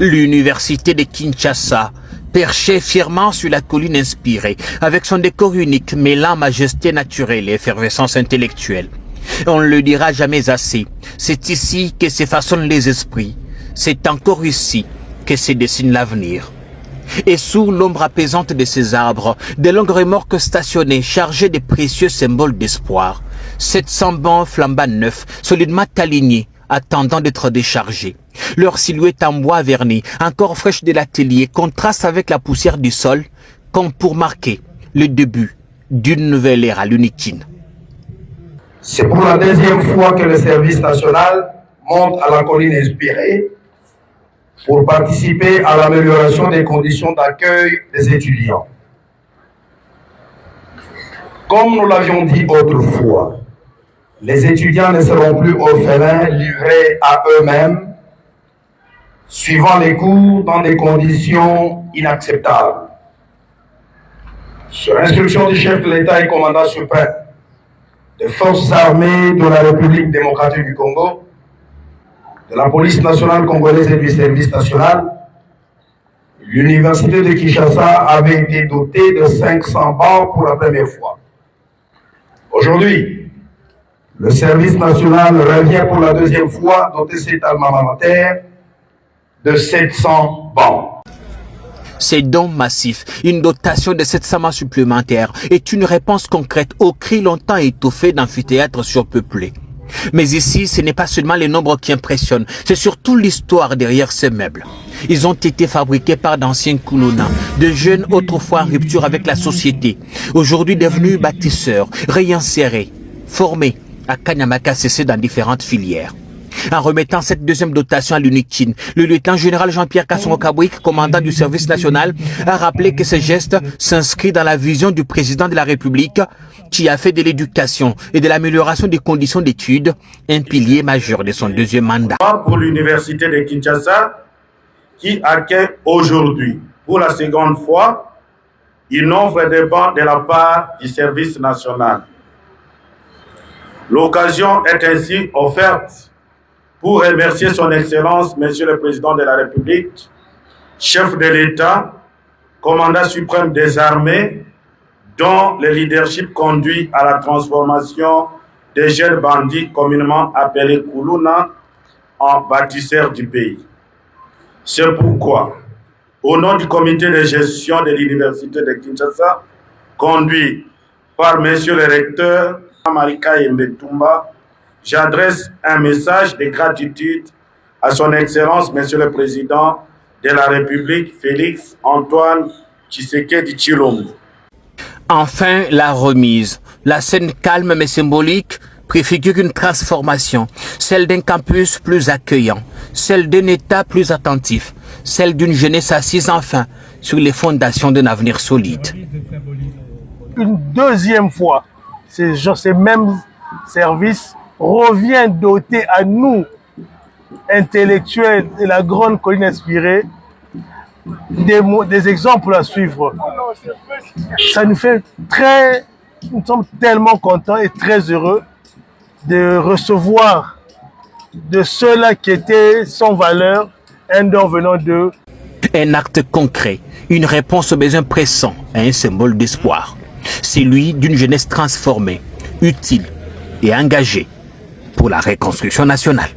L'université de Kinshasa, perchée fièrement sur la colline inspirée, avec son décor unique mêlant majesté naturelle et effervescence intellectuelle. On ne le dira jamais assez, c'est ici que se façonnent les esprits, c'est encore ici que se dessine l'avenir. Et sous l'ombre apaisante de ces arbres, de longues remorques stationnées chargées de précieux symboles d'espoir, 700 bancs flambant neufs, solidement alignés, attendant d'être déchargés. Leur silhouette en bois verni, encore fraîche de l'atelier, contraste avec la poussière du sol, comme pour marquer le début d'une nouvelle ère à l'Unikine. C'est pour la deuxième fois que le service national monte à la colline inspirée pour participer à l'amélioration des conditions d'accueil des étudiants. Comme nous l'avions dit autrefois, les étudiants ne seront plus orphelins livrés à eux-mêmes, suivant les cours dans des conditions inacceptables. Sur instruction du chef de l'État et commandant suprême des forces armées de la République démocratique du Congo, de la police nationale congolaise et du service national, l'université de Kinshasa avait été dotée de 500 bancs pour la première fois. Aujourd'hui, le service national revient pour la deuxième fois doter cet alma mater de 700 bancs. Ces dons massifs, une dotation de 700 bancs supplémentaires, est une réponse concrète aux cris longtemps étouffés d'amphithéâtres surpeuplés. Mais ici, ce n'est pas seulement les nombres qui impressionnent, c'est surtout l'histoire derrière ces meubles. Ils ont été fabriqués par d'anciens Kuluna, de jeunes autrefois en rupture avec la société, aujourd'hui devenus bâtisseurs, réinsérés, formés à Kanyamaka CC dans différentes filières. En remettant cette deuxième dotation à l'Unikine, le lieutenant-général Jean-Pierre Kassongo-Kabouik, commandant du service national, a rappelé que ce geste s'inscrit dans la vision du président de la République qui a fait de l'éducation et de l'amélioration des conditions d'études un pilier majeur de son deuxième mandat. Pour l'université de Kinshasa, qui accueille aujourd'hui, pour la seconde fois, une offre de bancs de la part du service national. L'occasion est ainsi offerte pour remercier son Excellence, Monsieur le Président de la République, chef de l'État, commandant suprême des armées, dont le leadership conduit à la transformation des jeunes bandits communément appelés Kuluna en bâtisseurs du pays. C'est pourquoi, au nom du comité de gestion de l'université de Kinshasa, conduit par Monsieur le recteur Marika Mbetumba, j'adresse un message de gratitude à son Excellence, Monsieur le Président de la République, Félix Antoine Tshisekedi Tshilombo. Enfin, la remise. La scène calme mais symbolique préfigure une transformation, celle d'un campus plus accueillant, celle d'un État plus attentif, celle d'une jeunesse assise enfin sur les fondations d'un avenir solide. Une deuxième fois, ces mêmes services revient doter à nous, intellectuels de la grande colline inspirée, des exemples à suivre. Ça nous fait nous sommes tellement contents et très heureux de recevoir de ceux-là qui étaient sans valeur, un don venant d'eux. Un acte concret, une réponse aux besoins pressants, un symbole d'espoir. C'est celui d'une jeunesse transformée, utile et engagée pour la reconstruction nationale.